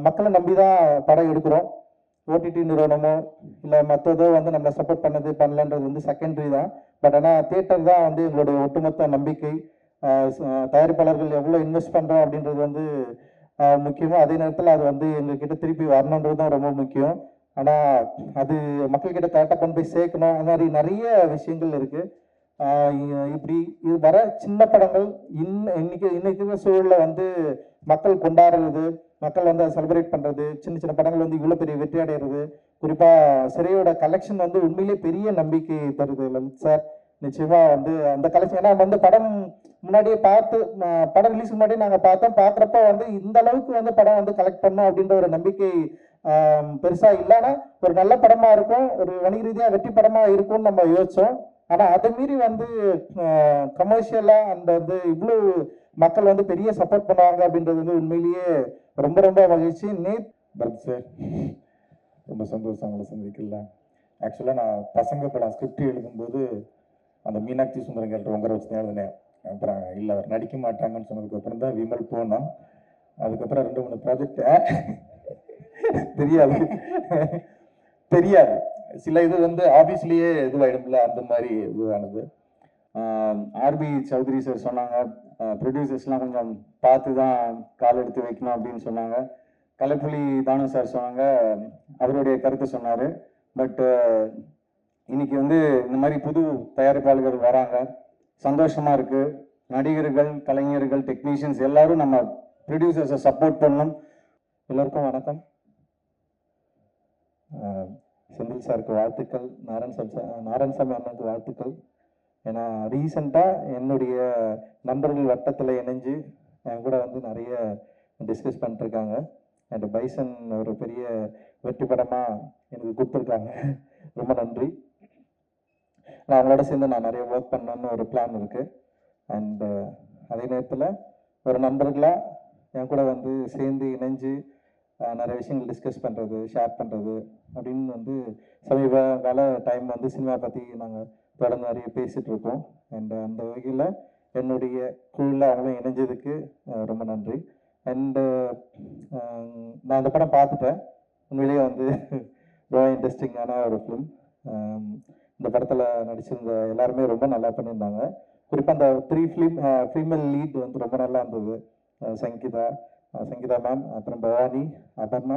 மக்களை நம்பி தான் படம் எடுக்கிறோம். ஓடிடி நிறுவனமோ இல்லை மற்றதோ வந்து நம்மளை சப்போர்ட் பண்ணது பண்ணலன்றது வந்து செகண்டரி தான். பட் ஆனால் தியேட்டர் தான் வந்து எங்களுடைய ஒட்டுமொத்த நம்பிக்கை. தயாரிப்பாளர்கள் எவ்வளோ இன்வெஸ்ட் பண்ணுறோம் அப்படின்றது வந்து முக்கியமாக, அதே நேரத்தில் அது வந்து எங்ககிட்ட திருப்பி வரணுன்றது தான் ரொம்ப முக்கியம். ஆனால் அது மக்கள்கிட்ட கரெக்டாக கொண்டு போய் சேர்க்கணும். அந்த மாதிரி நிறைய விஷயங்கள் இருக்குது. இப்படி இது வர சின்ன படங்கள் இன்னைக்கு இருக்கிற சூழலில் வந்து மக்கள் கொண்டாடுறது, மக்கள் வந்து அதை செலிப்ரேட் பண்ணுறது, சின்ன சின்ன படங்கள் வந்து இவ்வளோ பெரிய வெற்றி அடைகிறது. குறிப்பாக சிறையோட கலெக்ஷன் வந்து உண்மையிலே பெரிய நம்பிக்கை தருது லலித் சார். நிச்சயமாக வந்து அந்த கலெக்ஷன், ஏன்னா வந்து படம் முன்னாடியே பார்த்து படம் ரிலீஸ் முன்னாடியே நாங்கள் பார்க்குறப்ப வந்து இந்த அளவுக்கு வந்து படம் வந்து கலெக்ட் பண்ணோம் அப்படின்ற ஒரு நம்பிக்கை பெருசாக இல்லைன்னா ஒரு நல்ல படமாக இருக்கும், ஒரு வணிக ரீதியாக வெற்றி படமாக இருக்கும்னு நம்ம யோசித்தோம். ஆனால் அதை மீறி வந்து கமர்ஷியலாக அந்த வந்து இவ்வளோ மக்கள் வந்து பெரிய சப்போர்ட் பண்ணுவாங்க அப்படின்றது வந்து உண்மையிலேயே ரொம்ப ரொம்ப மகிழ்ச்சி. பரத் சார், ரொம்ப சந்தோஷம் அவங்களை சந்திக்கல. ஆக்சுவலாக நான் பசங்க படம் ஸ்கிரிப்ட் எழுதும்போது அந்த மீனாட்சி சுந்தரம் கேரக்டர் உங்கரை வச்சு தான் எழுதினேன். அப்புறம் இல்லை அவர் நடிக்க மாட்டாங்கன்னு சொன்னதுக்கப்புறம் தான் விமல் போனோம். அதுக்கப்புறம் 2-3 ப்ராஜெக்ட் தெரியாது சில இது வந்து ஆஃபீஸ்லேயே இதுவாயிடும்ல, அந்த மாதிரி இதுவானது. ஆர்பி சௌத்ரி சார் சொன்னாங்க, ப்ரொடியூசர்ஸ்லாம் கொஞ்சம் பார்த்து தான் கால் எடுத்து வைக்கணும் அப்படின்னு சொன்னாங்க. கலைப்புலி தானு சார் சொன்னாங்க, அவருடைய கருத்தை சொன்னார். பட் இன்னைக்கு வந்து இந்த மாதிரி புது தயாரிப்பாளர்கள் வராங்க, சந்தோஷமாக இருக்குது. நடிகர்கள், கலைஞர்கள், டெக்னீஷியன்ஸ் எல்லாரும் நம்ம ப்ரொடியூசர்ஸை சப்போர்ட் பண்ணணும். எல்லோருக்கும் வணக்கம். செந்தில் சாருக்கு வாழ்த்துக்கள், நாராயணசாமி அண்ணனுக்கு வாழ்த்துக்கள். ஏன்னா ரீசெண்டாக என்னுடைய நண்பர்கள் வட்டத்தில் இணைஞ்சு என் கூட வந்து நிறைய டிஸ்கஸ் பண்ணிட்டுருக்காங்க. அண்ட் பைசன் ஒரு பெரிய வெற்றி படமாக எனக்கு கொடுத்துருக்காங்க, ரொம்ப நன்றி. நான் அவங்களோட சேர்ந்து நான் நிறைய ஒர்க் பண்ணணுன்னு ஒரு பிளான் இருக்குது. அண்டு அதே நேரத்தில் ஒரு நண்பர்களாக என் கூட வந்து சேர்ந்து இணைஞ்சு நிறைய விஷயங்கள் டிஸ்கஸ் பண்ணுறது, ஷேர் பண்ணுறது அப்படின்னு வந்து சமீப கால டைம் வந்து சினிமா பற்றி நாங்கள் தொடர்ந்து நிறைய பேசிகிட்டு இருக்கோம். அண்ட் அந்த வகையில் என்னுடைய குழுவில் அவங்களும் இணைஞ்சதுக்கு ரொம்ப நன்றி. அண்டு நான் அந்த படம் பார்த்துட்டேன். உண்மையிலேயே வந்து ரொம்ப இன்ட்ரெஸ்டிங்கான ஒரு ஃபிலிம். இந்த படத்தில் நடிச்சிருந்த எல்லாருமே ரொம்ப நல்லா பண்ணியிருந்தாங்க. குறிப்பாக அந்த 3 ஃபீமேல் லீட் வந்து ரொம்ப நல்லா இருந்தது. சங்கீதா மேம், அப்புறம் பவானி, அபர்ணா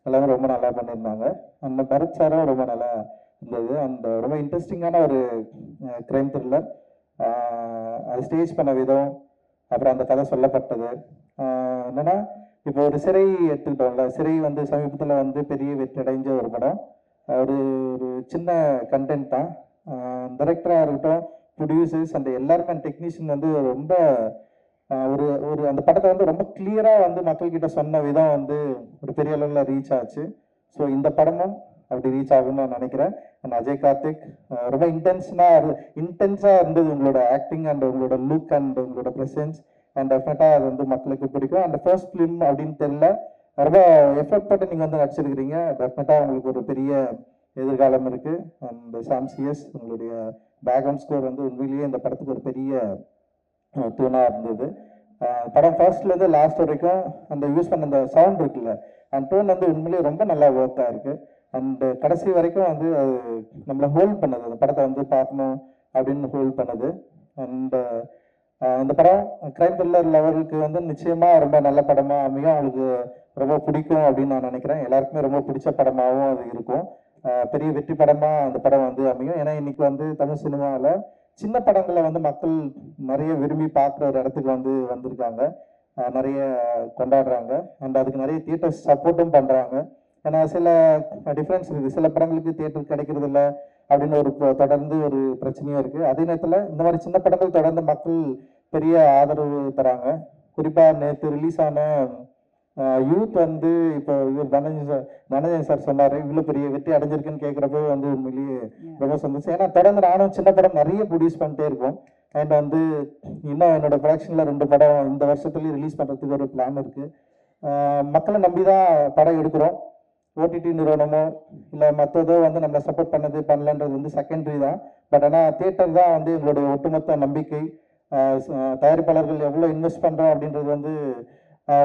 எல்லாமே ரொம்ப நல்லா பண்ணியிருந்தாங்க. அந்த பரத் சாரும் ரொம்ப நல்லா இருந்தது. அந்த ரொம்ப இன்ட்ரெஸ்டிங்கான ஒரு க்ரைம் த்ரில்லர். அது ஸ்டேஜ் பண்ண விதம், அப்புறம் அந்த கதை சொல்லப்பட்டது என்னென்னா, இப்போ ஒரு சிறை எடுத்துக்கிட்டோம்ல, சிறை வந்து சமீபத்தில் வந்து பெரிய வெற்றி அடைஞ்ச ஒரு படம். ஒரு சின்ன கண்டென்ட் தான். டைரக்டராக இருக்கட்டும், ப்ரொடியூசர்ஸ் அந்த எல்லாருமே டெக்னீஷியன் வந்து ரொம்ப ஒரு அந்த படத்தை வந்து ரொம்ப கிளியராக வந்து மக்கள்கிட்ட சொன்ன விதம் வந்து ஒரு பெரிய அளவில் ரீச் ஆச்சு. ஸோ இந்த படமும் அப்படி ரீச் ஆகும்னு நான் நினைக்கிறேன். அண்ட் அஜய் கார்த்திக் ரொம்ப இன்டென்ஸாக இருந்தது உங்களோட ஆக்டிங் அண்ட் உங்களோட லுக் அண்ட் உங்களோட ப்ரெசன்ஸ். அண்ட் டெஃபினட்டாக அது வந்து மக்களுக்கு பிடிக்கும். அண்ட் ஃபர்ஸ்ட் ஃபிலிம் அப்படின்னு தெரியல, ரொம்ப எஃபர்ட் போட்டு நீங்கள் வந்து நடிச்சிருக்கிறீங்க. டெஃபினட்டாக உங்களுக்கு ஒரு பெரிய எதிர்காலம் இருக்குது. அண்ட் சாம்சியஸ், உங்களுடைய பேக்ரவுண்ட் ஸ்கோர் வந்து உண்மையிலேயே இந்த படத்துக்கு ஒரு பெரிய தூணாக இருந்தது. படம் ஃபர்ஸ்ட்லேருந்து லாஸ்ட் வரைக்கும் அந்த யூஸ் பண்ண அந்த சவுண்ட் இருக்குல்ல, அந்த டோன் வந்து உண்மையிலேயே ரொம்ப நல்லா ஒர்க்காக இருக்குது. அண்டு கடைசி வரைக்கும் வந்து அது நம்மளை ஹோல்ட் பண்ணுது, அந்த படத்தை வந்து பார்க்கணும் அப்படின்னு ஹோல்ட் பண்ணுது. அண்டு இந்த படம் க்ரைம் த்ரில்லர் லெவலுக்கு வந்து நிச்சயமாக ரொம்ப நல்ல படமாக அமையும். அவங்களுக்கு ரொம்ப பிடிக்கும் அப்படின்னு நான் நினைக்கிறேன். எல்லாருக்குமே ரொம்ப பிடிச்ச படமாகவும் அது இருக்கும். பெரிய வெற்றி படமாக அந்த படம் வந்து அமையும். ஏன்னா இன்னைக்கு வந்து தமிழ் சினிமாவில் சின்ன படங்களை வந்து மக்கள் நிறைய விரும்பி பார்க்குற ஒரு இடத்துக்கு வந்து வந்திருக்காங்க, நிறைய கொண்டாடுறாங்க. அண்ட் அதுக்கு நிறைய தியேட்டர்ஸ் சப்போர்ட்டும் பண்ணுறாங்க. ஏன்னா சில டிஃப்ரென்ஸ் இருக்குது, சில படங்களுக்கு தியேட்டர் கிடைக்கிறது இல்லை அப்படின்னு ஒரு தொடர்ந்து ஒரு பிரச்சனையும் இருக்குது. அதே நேரத்தில் இந்த மாதிரி சின்ன படங்கள் தொடர்ந்து மக்கள் பெரிய ஆதரவு தராங்க. குறிப்பாக நேற்று ரிலீஸ் ஆன யூத் வந்து இப்போ இவர் தனஞ்சயன் சார் சொன்னார், இவ்வளோ பெரிய வெற்றி அடைஞ்சிருக்குன்னு கேட்குறப்போ வந்து உண்மையிலேயே ரொம்ப சந்தோஷம். ஏன்னா தொடர்ந்து நானும் சின்ன படம் நிறைய ப்ரொடியூஸ் பண்ணிட்டே இருக்கோம். அண்ட் வந்து இன்னும் என்னோட ப்ரொடக்ஷனில் 2 படம் இந்த வருஷத்துலேயும் ரிலீஸ் பண்ணுறதுக்கு ஒரு பிளான் இருக்குது. மக்களை நம்பி தான் படம் எடுக்கிறோம். ஓடிடி நிறுவனமோ இல்லை மற்றதோ வந்து நம்மளை சப்போர்ட் பண்ணது பண்ணலன்றது வந்து செகண்டரி தான். பட் ஆனால் தியேட்டர் தான் வந்து எங்களுடைய ஒட்டுமொத்த நம்பிக்கை. தயாரிப்பாளர்கள் எவ்வளோ இன்வெஸ்ட் பண்ணுறோம் அப்படின்றது வந்து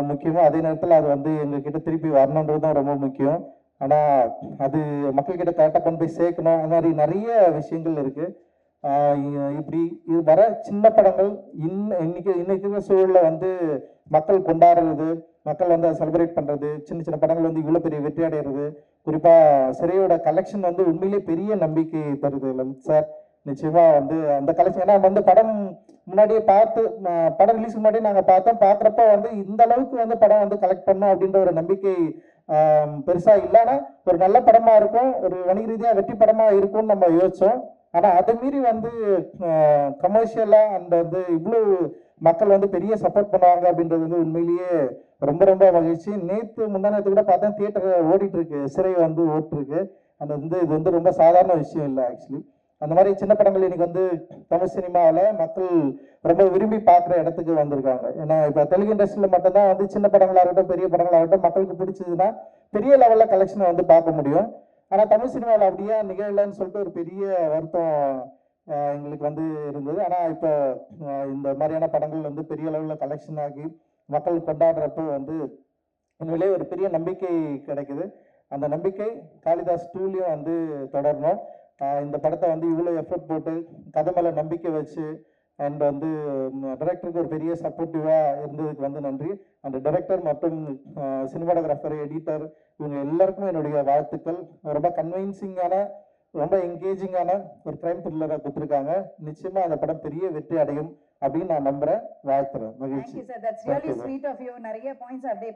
முக்கியமாக. அதே நேரத்தில் அது வந்து எங்ககிட்ட திருப்பி வரணுன்றது தான் ரொம்ப முக்கியம். ஆனால் அது மக்கள்கிட்ட கரெக்டாக கொண்டு போய் சேர்க்கணும். அந்த மாதிரி நிறைய விஷயங்கள் இருக்குது. இப்படி இது வர சின்ன படங்கள் இன்னைக்கு இருக்கிற சூழலில் வந்து மக்கள் கொண்டாடுறது, மக்கள் வந்து அதை செலிப்ரேட் பண்ணுறது, சின்ன சின்ன படங்கள் வந்து இவ்வளோ பெரிய வெற்றி அடைகிறது, குறிப்பாக சிறையோட கலெக்ஷன் வந்து உண்மையிலே பெரிய நம்பிக்கை தருது லலித் சார். நிச்சயமாக வந்து அந்த கலெக்ஷன், ஏன்னா வந்து படம் முன்னாடியே பார்த்து படம் ரிலீஸ் முன்னாடியே நாங்கள் பார்க்குறப்ப வந்து இந்த அளவுக்கு வந்து படம் வந்து கலெக்ட் பண்ணோம் அப்படின்ற ஒரு நம்பிக்கை பெருசாக இல்லைன்னா ஒரு நல்ல படமாக இருக்கும், ஒரு வணிக ரீதியாக வெற்றி படமாக இருக்கும்னு நம்ம யோசித்தோம். ஆனால் அதை மீறி வந்து கமர்ஷியலாக அந்த வந்து இவ்வளோ மக்கள் வந்து பெரிய சப்போர்ட் பண்ணுவாங்க அப்படின்றது வந்து உண்மையிலேயே ரொம்ப ரொம்ப மகிழ்ச்சி. நேற்று முந்தானத்து கூட பார்த்தா தியேட்டர் ஓடிட்டு இருக்கு, சிறை வந்து ஓட்டிருக்கு. அந்த வந்து இது வந்து ரொம்ப சாதாரண விஷயம் இல்லை ஆக்சுவலி. அந்த மாதிரி சின்ன படங்கள் இன்னைக்கு வந்து தமிழ் சினிமாவில் மக்கள் ரொம்ப விரும்பி பார்க்குற இடத்துக்கு வந்திருக்காங்க. ஏன்னா இப்போ தெலுங்கு இண்டஸ்ட்ரியில் மட்டும்தான் வந்து சின்ன படங்களாகட்டும் பெரிய படங்களாகட்டும் மக்களுக்கு பிடிச்சதுன்னா பெரிய லெவலில் கலெக்ஷனை வந்து பார்க்க முடியும். ஆனால் தமிழ் சினிமாவில் அப்படியே நிகழலைன்னு சொல்லிட்டு ஒரு பெரிய வருத்தம் எங்களுக்கு வந்து இருந்தது. ஆனால் இப்போ இந்த மாதிரியான படங்கள் வந்து பெரிய லெவலில் கலெக்ஷன் ஆகி மக்கள் கொண்டாடுறப்போ வந்து உண்மையிலே ஒரு பெரிய நம்பிக்கை கிடைக்குது. அந்த நம்பிக்கை காளிதாஸ் 2லையும் வந்து தொடரணும். இந்த படத்தை வந்து இவ்வளோ எஃபர்ட் போட்டு கதை மேலே நம்பிக்கை வச்சு அண்ட் வந்து டைரக்டருக்கு ஒரு பெரிய சப்போர்ட்டிவாக இருந்ததுக்கு வந்து நன்றி. அந்த டைரக்டர் மற்றும் சினிமாட்டோகிராஃபர், எடிட்டர் இவங்க எல்லாருக்குமே என்னுடைய வாழ்த்துக்கள். ரொம்ப கன்வின்சிங்கான, ரொம்ப என்கேஜிங்கான ஒரு கிரைம் த்ரில்லரை கொடுத்துருக்காங்க. நிச்சயமா அந்த படம் பெரிய வெற்றி அடையும் அப்படின்னு நான் நம்புறேன், வாழ்த்துறேன். மகிழ்ச்சி. நிறைய பாயிண்ட்ஸ் அப்படியே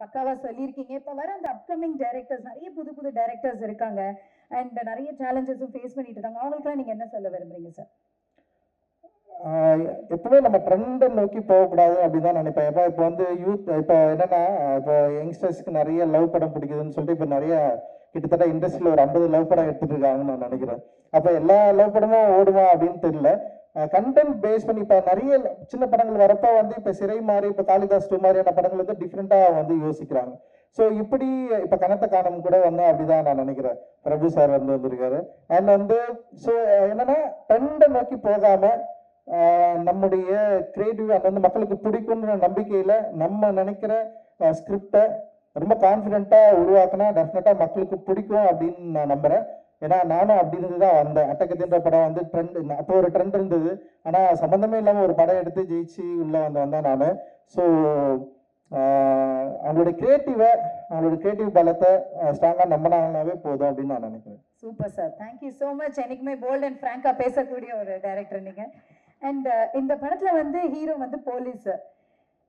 பக்காவா சொல்லியிருக்கீங்க. இப்போ வர அந்த அப்கமிங் டைரக்டர்ஸ் நிறைய புது புது டைரக்டர்ஸ் இருக்காங்க அண்ட் நிறைய சேலஞ்சஸும் ஃபேஸ் பண்ணிட்டு இருக்காங்க. அவங்களுக்குலாம் நீங்க என்ன சொல்ல விரும்புறீங்க சார்? எப்பவுமே நம்ம ட்ரெண்டை நோக்கி போகக்கூடாது அப்படின்னு நினைப்பேன். இப்போ வந்து யூத் இப்போ என்னன்னா இப்போ யங்ஸ்டர்ஸ்க்கு நிறைய லவ் படம் பிடிக்குதுன்னு சொல்லிட்டு இப்போ நிறைய கிட்டத்தட்ட இண்டஸ்ட்ரியில் ஒரு 50 லவ் படம் எடுத்துட்டு இருக்காங்கன்னு நான் நினைக்கிறேன். அப்போ எல்லா லவ் படமும் ஓடுமா அப்படின்னு தெரியல. கண்டென்ட் பேஸ் பண்ணி இப்போ நிறைய சின்ன படங்கள் வரப்போ வந்து இப்போ சிறை மாதிரி, இப்போ காளிதாஸ் 2 மாதிரியான படங்கள் வந்து டிஃப்ரெண்ட்டாக வந்து யோசிக்கிறாங்க. ஸோ இப்படி இப்போ கனத்த காணம் கூட வந்து அப்படிதான் நான் நினைக்கிறேன். பிரபு சார் வந்து வந்திருக்காரு. அண்ட் வந்து ஸோ என்னன்னா ட்ரெண்டை நோக்கி போகாமல் நம்முடைய கிரியேட்டிவ் அது வந்து மக்களுக்கு பிடிக்கும்ன்ற நம்பிக்கையில் நம்ம நினைக்கிற ஸ்கிரிப்டை ரொம்ப கான்ஃபிடென்ட்டாக உருவாக்குனா டெஃபினட்டாக மக்களுக்கு பிடிக்கும் அப்படின்னு நான் நம்புகிறேன். ஏன்னா நானும் அப்படின்னு தான் வந்தேன். அட்டகத்தின்ற படம் வந்து ட்ரெண்ட், அப்போ ஒரு ட்ரெண்ட் இருந்தது. ஆனால் சம்மந்தமே இல்லாமல் ஒரு படம் எடுத்து ஜெயிச்சு உள்ளே வந்தேன் நான். ஸோ அவங்களுடைய கிரியேட்டிவ் பலத்தை ஸ்ட்ராங்காக நம்பினாங்கனாவே போதும் அப்படின்னு நான் நினைக்கிறேன். Super sir, thank you so much. என்னைக்குமே போல்ட் அண்ட் ஃப்ராங்காக பேசக்கூடிய ஒரு டைரக்டர் நீங்கள். அண்ட் இந்த படத்தில் வந்து ஹீரோ வந்து போலீஸ்.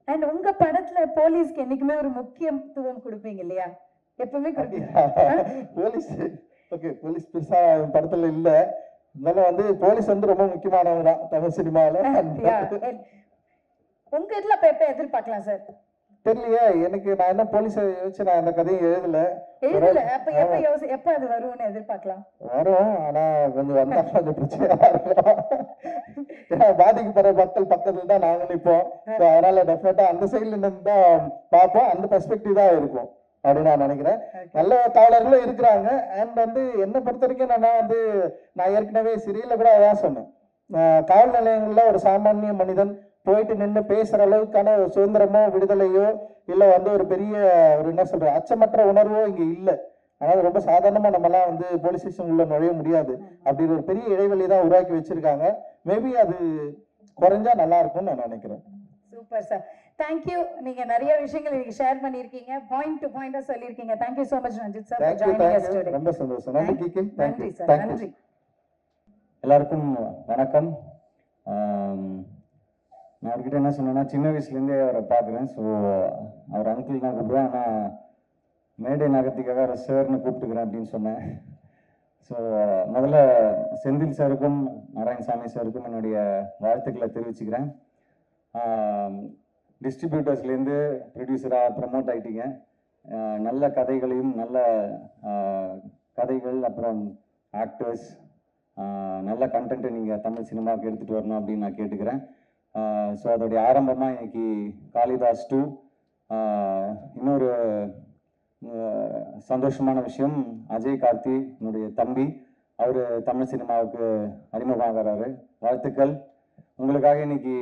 அண்ட் உங்கள் படத்தில் போலீஸ்க்கு என்றைக்குமே ஒரு முக்கியத்துவம் கொடுப்பீங்க இல்லையா? எப்பவுமே போலீஸ் ஓகே, போலீஸ் பெருசா படத்துல இல்ல, இருந்தாலும் வந்து போலீஸ் வந்து ரொம்ப முக்கியமானவங்க தான் தமிழ் சினிமாவில். உங்க இதுல எப்ப எதிர்பார்க்கலாம் சார்? தெரியலையா எனக்கு, நான் என்ன போலீஸை யோசிச்சு நான் அந்த கதையை எழுதல. எப்ப அது வரும்னு எதிர்பார்க்கலாம்? வரும், ஆனா கொஞ்சம் வந்தா கொஞ்சம் பிரச்சனையா இருக்கும். ஏன்னா பாதிக்கப்படுற மக்கள் பக்கத்துல தான் நாங்க நிற்போம். அதனால டெஃபினட்டா அந்த சைட்ல இருந்து தான் பார்ப்போம், அந்த பெர்ஸ்பெக்டிவ் தான் இருக்கும் அப்படின்னு நான் நினைக்கிறேன். நல்ல காவலர்களும் இருக்கிறாங்க. அண்ட் வந்து என்னை பொறுத்த வரைக்கும் நான் ஏற்கனவே சிறையில் கூட அதான் சொன்னேன். காவல் நிலையங்களில் ஒரு சாமானிய மனிதன் போயிட்டு நின்று பேசுற அளவுக்கான ஒரு சுதந்திரமோ விடுதலையோ இல்லை வந்து ஒரு பெரிய ஒரு என்ன சொல்ற அச்சமற்ற உணர்வோ இங்கே இல்லை. அதனால ரொம்ப சாதாரணமா நம்மலாம் வந்து போலீஸ் ஸ்டேஷன் உள்ள நுழைய முடியாது. அப்படின்னு ஒரு பெரிய இடைவெளி தான் உருவாக்கி வச்சிருக்காங்க. மேபி அது குறைஞ்சா நல்லா இருக்கும்னு நான் நினைக்கிறேன். Super sir, thank you. நீங்க நிறைய விஷயங்கள் நீங்க ஷேர் பண்ணிருக்கீங்க, பாயிண்ட் டு பாயிண்டா சொல்லிருக்கீங்க. Thank you so much Ranjith sir for joining us today. ரொம்ப சந்தோஷம். நன்றி கிகே. நன்றி சார், நன்றி. எல்லாருக்கும் வணக்கம். நான் அவர்கிட்ட என்ன சொன்னேன்னா, சின்ன வயசுலேருந்தே அவரை பார்க்குறேன். ஸோ அவர் அங்கிள் தான் கூப்பிடுவேன், ஆனால் மேடை நகர்த்திக்காக அவரை சார்னு கூப்பிட்டுக்கிறேன் அப்படின்னு சொன்னேன். ஸோ முதல்ல செந்தில் சாருக்கும் நாராயணசாமி சாருக்கும் என்னுடைய வாழ்த்துக்களை தெரிவிச்சுக்கிறேன். டிஸ்ட்ரிபியூட்டர்ஸ்லேருந்து ப்ரொடியூசராக ப்ரமோட் ஆகிட்டீங்க. நல்ல கதைகளையும் நல்ல கதைகள் அப்புறம் ஆக்டர்ஸ் நல்ல கண்டென்ட்டை நீங்கள் தமிழ் சினிமாவுக்கு எடுத்துகிட்டு வரணும் அப்படின்னு நான் கேட்டுக்கிறேன். ஸோ அதோடைய ஆரம்பமாக இன்னைக்கு காளிதாஸ் 2. இன்னொரு சந்தோஷமான விஷயம், அஜய் கார்த்தி என்னுடைய தம்பி, அவர் தமிழ் சினிமாவுக்கு அறிமுகமாகிறாரு. வாழ்த்துக்கள். உங்களுக்காக இன்னைக்கு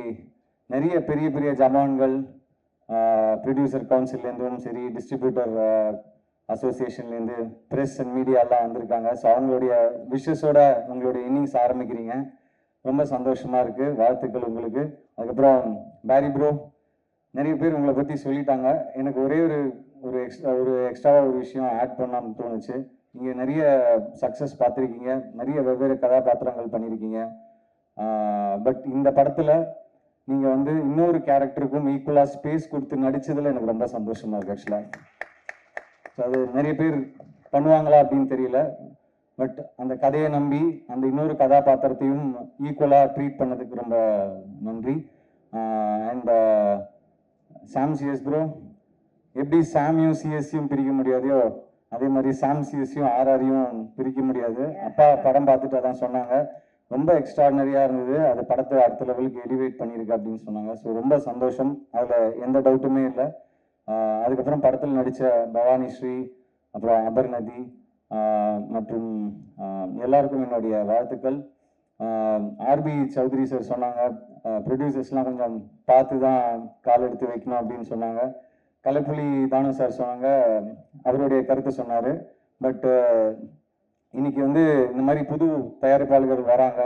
நிறைய பெரிய பெரிய ஜமான்கள், ப்ரொடியூசர் கவுன்சில்லேருந்தும் சரி, டிஸ்ட்ரிபியூட்டர் அசோசியேஷன்லேருந்து, ப்ரெஸ் அண்ட் மீடியாலாம் வந்திருக்காங்க. ஸோ அவங்களுடைய விஷஸோட உங்களுடைய இன்னிங்ஸ் ஆரம்பிக்கிறீங்க. ரொம்ப சந்தோஷமாக இருக்குது. வாழ்த்துக்கள் உங்களுக்கு. அதுக்கப்புறம் பேரி ப்ரோ, நிறைய பேர் உங்களை பற்றி சொல்லிட்டாங்க. எனக்கு ஒரே ஒரு எக்ஸ்ட்ராவாக ஒரு விஷயம் ஆட் பண்ணலாம்னு தோணுச்சு. நீங்கள் நிறைய சக்ஸஸ் பார்த்துருக்கீங்க, நிறைய வெவ்வேறு கதாபாத்திரங்கள் பண்ணியிருக்கீங்க. பட் இந்த படத்தில் நீங்கள் வந்து இன்னொரு கேரக்டருக்கும் ஈக்குவலாக ஸ்பேஸ் கொடுத்து நடித்ததில் எனக்கு ரொம்ப சந்தோஷமாக இருக்குது ஆக்சுவலாக. ஸோ அது நிறைய பேர் பண்ணுவாங்களா அப்படின்னு தெரியல. பட் அந்த கதையை நம்பி அந்த இன்னொரு கதாபாத்திரத்தையும் ஈக்குவலாக ட்ரீட் பண்ணதுக்கு ரொம்ப நன்றி. அண்ட் சாம் சிஎஸ் ப்ரோ, எப்படி சாமியும் சிஎஸ்சியும் பிரிக்க முடியாதையோ அதே மாதிரி சாம் சிஎஸ்சியும் ஆர்ஆரையும் பிரிக்க முடியாது. அப்பா படம் பார்த்துட்டு அதான் சொன்னாங்க, ரொம்ப எக்ஸ்ட்ராடினரியாக இருந்தது, அது படத்தை அடுத்த லெவலுக்கு எலிவேட் பண்ணியிருக்கு அப்படின்னு சொன்னாங்க. ஸோ ரொம்ப சந்தோஷம், அதில் எந்த டவுட்டுமே இல்லை. அதுக்கப்புறம் படத்தில் நடித்த பவானி ஸ்ரீ, அப்புறம் அபர்நதி மற்றும் எல்லாருக்கும் என்னுடைய வாழ்த்துக்கள். ஆர்பி சௌத்ரி சார் சொன்னாங்க, ப்ரொடியூசர்ஸ்லாம் கொஞ்சம் பார்த்து தான் கால் எடுத்து வைக்கணும் அப்படின்னு சொன்னாங்க. கலைப்புலி தானு சார் சொன்னாங்க, அவருடைய கருத்து சொன்னார். பட் இன்னைக்கு வந்து இந்த மாதிரி புது தயாரிப்பாளர்கள் வராங்க,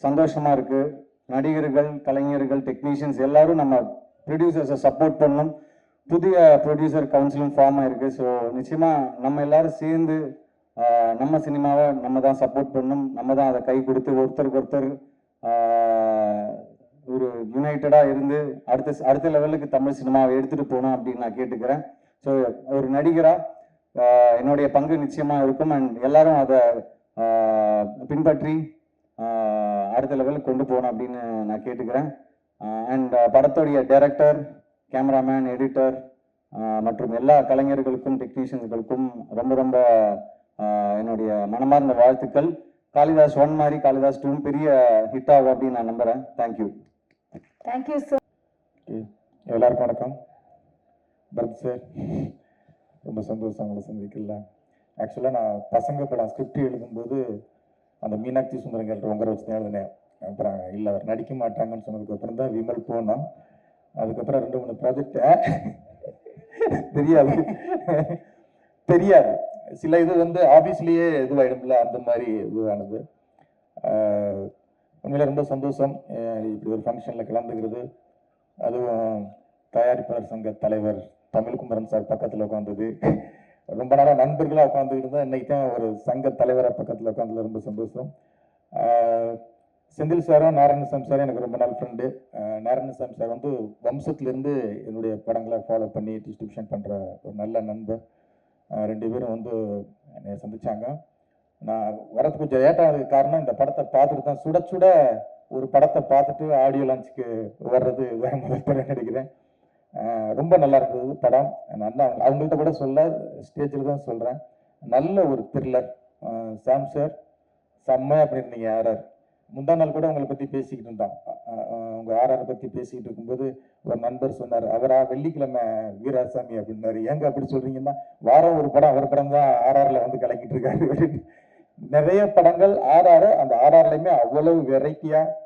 சந்தோஷமாக இருக்குது. நடிகர்கள், கலைஞர்கள், டெக்னீஷியன்ஸ் எல்லாரும் நம்ம ப்ரொடியூசர்ஸை சப்போர்ட் பண்ணணும். புதிய ப்ரொடியூசர் கவுன்சிலும் ஃபார்ம் ஆயிருக்கு. ஸோ நிச்சயமாக நம்ம எல்லாரும் சேர்ந்து நம்ம சினிமாவை நம்ம தான் சப்போர்ட் பண்ணணும், நம்ம தான் அதை கை கொடுத்து ஒருத்தருக்கு ஒருத்தர் ஒரு யுனைட்டடாக இருந்து அடுத்த லெவலுக்கு தமிழ் சினிமாவை எடுத்துகிட்டு போகணும் அப்படின்னு நான் கேட்டுக்கிறேன். ஸோ ஒரு நடிகராக என்னுடைய பங்கு நிச்சயமாக இருக்கும். அண்ட் எல்லாரும் அதை பின்பற்றி அடுத்த லெவலுக்கு கொண்டு போகணும் அப்படின்னு நான் கேட்டுக்கிறேன். அண்ட் படத்துடைய டைரக்டர், கேமராமேன், எடிட்டர் மற்றும் எல்லா கலைஞர்களுக்கும் டெக்னீஷியன்ஸ்களுக்கும் ரொம்ப ரொம்ப என்னுடைய மனமார்ந்த வாழ்த்துக்கள். காளிதாஸ் 1 மாதிரி காளிதாஸ் 2 பெரிய ஹிட் ஆகும் அப்படின்னு நான் நம்புகிறேன். தேங்க்யூ. Thank you sir. எல்லாருக்கும் வணக்கம். பரத் சார், ரொம்ப சந்தோஷம் உங்களை சந்திக்கல. ஆக்சுவலாக நான் பசங்க படம் ஸ்கிரிப்ட் எழுதும்போது அந்த மீனாட்சி சுந்தரம் கேரக்டர் உங்களை வச்சு தான் எழுதினேன். அப்புறம் இல்லை அவர் நடிக்க மாட்டாங்கன்னு சொன்னதுக்கப்புறம் தான் விமல் போனோம். அதுக்கப்புறம் 2-3 ப்ராஜெக்ட் தெரியாது சில இது வந்து ஆஃபீஸ்லேயே இதுவாயிடும்ல, அந்த மாதிரி இதுவானது. உண்மையில ரொம்ப சந்தோஷம் இப்படி ஒரு ஃபங்க்ஷனில் கலந்துக்கிறது. அதுவும் தயாரிப்பாளர் சங்க தலைவர் தமிழ்குமரன் சார் பக்கத்தில் உட்காந்தது, ரொம்ப நாளாக நண்பர்களாக உட்காந்துக்கிட்டு தான் இன்னைக்கு தான் ஒரு சங்க தலைவராக பக்கத்தில் உட்காந்தது, ரொம்ப சந்தோஷம். செந்தில் சாரும் நாராயணசாமி சாரும் எனக்கு ரொம்ப நாள் ஃப்ரெண்டு. நாராயணசாமி சார் வந்து வம்சத்துலேருந்து என்னுடைய படங்களை ஃபாலோ பண்ணி டிஸ்ட்ரிபியூஷன் பண்ணுற ஒரு நல்ல நண்பர். 2 பேரும் வந்து என்னை சந்திச்சாங்க. நான் வரதுக்கு கொஞ்சம் லேட்டாகிறதுக்கு காரணம் இந்த படத்தை பார்த்துட்டு தான், சுட சுட ஒரு படத்தை பார்த்துட்டு ஆடியோ லான்ச்சுக்கு வர்றது வேறு முதல் நினைக்கிறேன். ரொம்ப நல்லா இருந்தது படம். நல்லா அவங்கள்ட்ட கூட சொல்ல, ஸ்டேஜில் தான் சொல்கிறேன், நல்ல ஒரு த்ரில்லர். சாம் சார் செம்மையாக பண்ணியிருந்தீங்க. ஆர்ஆர் முந்தா நாள் கூட உங்களை பற்றி பேசிக்கிட்டு இருந்தான். உங்கள் ஆர்ஆர் பற்றி பேசிக்கிட்டு இருக்கும்போது ஒரு நண்பர் சொன்னார், அவரா வெள்ளிக்கிழமை வீராசாமி அப்படின்னாரு. ஏங்க அப்படி சொல்கிறீங்கன்னா, வாரம் ஒரு படம் அவர் படம் தான் ஆர்ஆரில் வந்து கலக்கிட்டு இருக்காரு அப்படின்னு. நிறைய படங்கள் ஆர்ஆர், அந்த ஆர்ஆர்லையுமே அவ்வளவு வெரைட்டியாக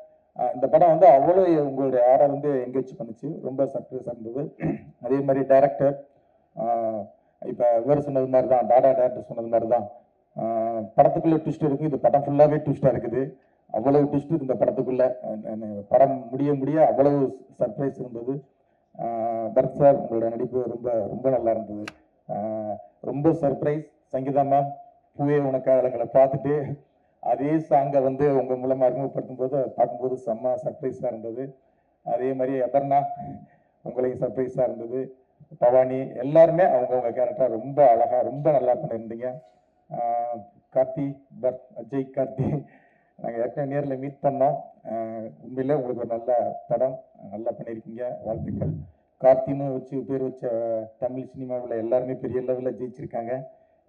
இந்த படம் வந்து அவ்வளோ உங்களுடைய ஆர்ஆர் வந்து என்கேஜ் பண்ணிச்சு, ரொம்ப சக்ஸஸாக இருந்தது. அதே மாதிரி டைரக்டர் இப்போ இவர் சொன்னது மாதிரி தான், டாடா டேரக்டர் சொன்னது மாதிரி தான், படத்துக்குள்ளே ட்விஸ்ட் இருக்குது. இது படம் ஃபுல்லாகவே ட்விஸ்டாக இருக்குது. அவ்வளவு ட்விஸ்ட் இந்த படத்துக்குள்ளே. படம் முடிய அவ்வளவு சர்ப்ரைஸ் இருந்தது. பரத் சார், உங்களோட நடிப்பு ரொம்ப ரொம்ப நல்லா இருந்தது. ரொம்ப சர்ப்ரைஸ். சங்கீதா மேம், பூவே உனக்காக பார்த்துட்டு அதே சாங்கை வந்து உங்கள் மூலமாக அறிமுகப்படுத்தும் போது பார்க்கும்போது செம்ம சர்ப்ரைஸாக இருந்தது. அதே மாதிரி அபர்ணா, உங்களையும் சர்ப்ரைஸாக இருந்தது. பவானி, எல்லாருமே அவங்கவுங்க கேரக்டர் ரொம்ப அழகாக ரொம்ப நல்லா பண்ணியிருந்தீங்க. கார்த்தி, அஜய் கார்த்தி, நாங்கள் ஏற்கனவே நேரில் மீட் பண்ணோம். உண்மையிலே உங்களுக்கு ஒரு நல்ல படம், நல்லா பண்ணியிருக்கீங்க, வாழ்த்துக்கள். கார்த்தின்னு வச்சு பேர் வச்ச தமிழ் சினிமாவில் எல்லாருமே பெரிய லெவலில் ஜெயிச்சிருக்காங்க.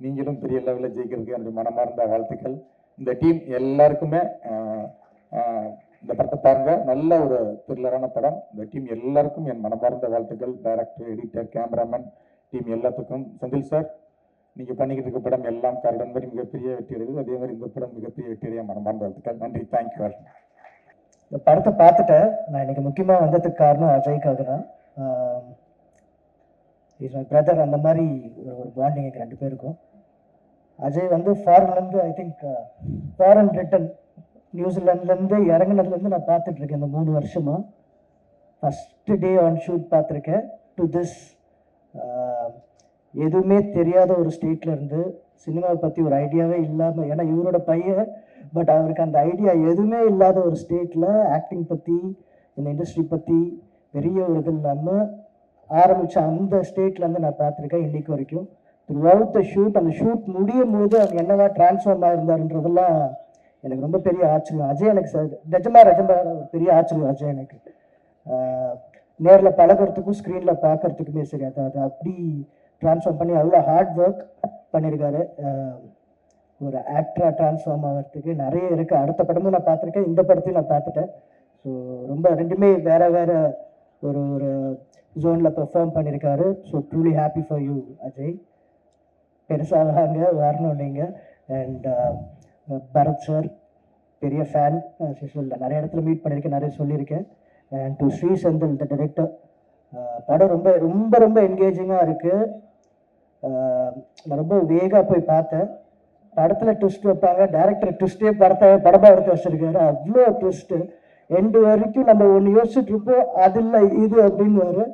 நீங்களும் பெரிய லெவலில் ஜெயிக்கிறதுக்கு என்னுடைய மனமார்ந்த வாழ்த்துக்கள். இந்த டீம் எல்லாருக்குமே இந்த படத்தை பாருங்கள், நல்ல ஒரு த்ரில்லரான படம். இந்த டீம் எல்லாருக்கும் என் மனமார்ந்த வாழ்த்துக்கள். டைரக்டர், எடிட்டர், கேமராமேன் டீம் எல்லாத்துக்கும். செந்தில் சார், நீங்கள் பண்ணிக்கிட்டு இருக்க படம் எல்லாம் கரடன் மாதிரி மிகப்பெரிய வெற்றி அடையுது. அதே மாதிரி இந்த படம் மிகப்பெரிய வெற்றி அடைய மனமார்ந்த வாழ்த்துக்கள். நன்றி, தேங்க்யூ. இந்த படத்தை பார்த்துட்டேன். நான் இன்னைக்கு முக்கியமாக வந்ததுக்கு காரணம் அஜய்க்காக தான். Is my brother. அந்த மாதிரி ஒரு பாண்டிங் எங்கள் 2 பேருக்கும். அஜய் வந்து ஃபாரின்லேருந்து ஐ திங்க் ஃபாரின் ரிட்டன் நியூசிலாண்ட்லேருந்து இறங்குனதுலேருந்து நான் பார்த்துட்ருக்கேன் இந்த 3 வருஷமாக. ஃபஸ்ட்டு டே ஆன் ஷூட் பார்த்துருக்கேன் டு திஸ் எதுவுமே தெரியாத ஒரு ஸ்டேட்டில் இருந்து சினிமாவை பற்றி ஒரு ஐடியாவே இல்லாமல், ஏன்னா இவரோட பையன், பட் அவருக்கு அந்த ஐடியா எதுவுமே இல்லாத ஒரு ஸ்டேட்டில் ஆக்டிங் பற்றி இந்த இண்டஸ்ட்ரி பற்றி பெரிய ஒரு இது இல்லாமல் ஆரம்பித்த அந்த ஸ்டேட்லேருந்து நான் பார்த்துருக்கேன் இன்றைக்கு வரைக்கும். த்ரூ அவுட் த ஷூட், அந்த ஷூட் முடியும் போது அவங்க என்னவா டிரான்ஸ்ஃபார்ம் ஆயிருந்தாருன்றதெல்லாம் எனக்கு ரொம்ப பெரிய ஆச்சரியம். அஜய் எனக்கு நிஜமாக ஒரு பெரிய ஆச்சரியம் அஜய் எனக்கு. நேரில் பழகிறதுக்கும் ஸ்க்ரீனில் பார்க்கறதுக்குமே சரி, அது அப்படி ட்ரான்ஸ்ஃபார்ம் பண்ணி அவ்வளோ ஹார்ட் ஒர்க் பண்ணியிருக்காரு. ஒரு ஆக்டராக ட்ரான்ஸ்ஃபார்ம் ஆகிறதுக்கு நிறைய இருக்குது. அடுத்த படமும் நான் பார்த்துருக்கேன், இந்த படத்தையும் நான் பார்த்துட்டேன். ஸோ ரொம்ப ரெண்டுமே வேறு வேறு ஒரு ஒரு ஜோனில் பெர்ஃபார்ம் பண்ணியிருக்காரு. So truly happy for you Ajay. பெருசாக வரணும் நீங்கள். அண்ட் பரத் சார் பெரிய ஃபேன், நிறைய இடத்துல மீட் பண்ணியிருக்கேன், நிறைய சொல்லியிருக்கேன். And to Sri Senthil the director, படம் ரொம்ப ரொம்ப ரொம்ப என்கேஜிங்காக இருக்குது. நான் ரொம்ப வேகாக போய் பார்த்தேன். படத்தில் ட்விஸ்ட் வைப்பாங்க, டேரக்டர் ட்விஸ்டே படமாக எடுத்து வச்சிருக்காரு. அவ்வளோ ட்விஸ்ட்டு எண்டு வரைக்கும் நம்ம ஒன்று யோசிச்சுட்டு இருப்போம், அது இல்லை இது அப்படின்னு வரும்.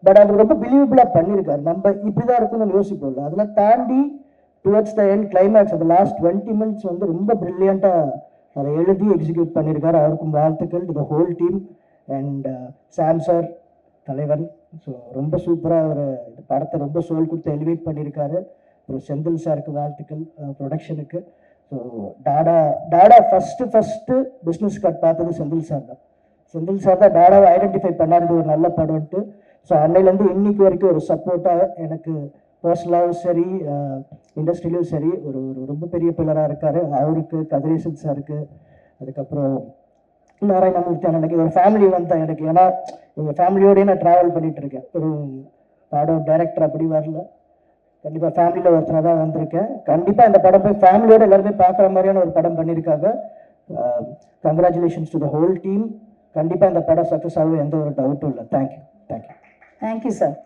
பட் அது ரொம்ப பிலீவபிளாக பண்ணியிருக்காரு. நம்ம இப்படி தான் இருக்குன்னு யோசிப்போம்ல, அதெல்லாம் தாண்டி டுவர்ட்ஸ் த எண்ட் கிளைமேக்ஸ் அந்த லாஸ்ட் 20 minutes வந்து ரொம்ப ப்ரில்லியண்ட்டாக அதை எழுதி எக்ஸிக்யூட் பண்ணியிருக்காரு. அவருக்கும் வாழ்த்துக்கள், to the whole team. And Sam sir தலைவன், ஸோ ரொம்ப சூப்பராக ஒரு படத்தை ரொம்ப சோல் கொடுத்து எலிவேட் பண்ணியிருக்காரு. அப்புறம் செந்தில் சாருக்கு வாழ்த்துக்கள், ப்ரொடக்ஷனுக்கு. So Tata first business card பார்த்தது செந்தில் சார் தான். செந்தில் சார் தான் டாடாவை ஐடென்டிஃபை பண்ணார், இது ஒரு நல்ல படம்ன்ட்டு. ஸோ அன்னையிலேருந்து இன்னைக்கு வரைக்கும் ஒரு சப்போர்ட்டாக எனக்கு பர்சனலாகவும் சரி இண்டஸ்ட்ரியிலும் சரி ஒரு ரொம்ப பெரிய பில்லராக இருக்கார். அவருக்கு, கதிரேசன் சாருக்கு, அதுக்கப்புறம் நாராயணமூர்த்தி அண்ணனுக்கு, ஒரு ஃபேமிலி தான் எனக்கு. ஏன்னா எங்கள் ஃபேமிலியோடய நான் ட்ராவல் பண்ணிகிட்டு இருக்கேன். ஒரு படம் டைரக்டர் அப்படி வரல, கண்டிப்பாக ஃபேமிலியில் ஒருத்தராக தான் வந்திருக்கேன். கண்டிப்பாக இந்த படம் போய் ஃபேமிலியோடு எல்லாருமே பார்க்குற மாதிரியான ஒரு படம் பண்ணியிருக்காங்க. Congratulations to the whole team. கண்டிப்பாக இந்த படம் சக்ஸஸ் ஆகும், எந்த ஒரு டவுட்டும் இல்லை. தேங்க்யூ. Thank you sir.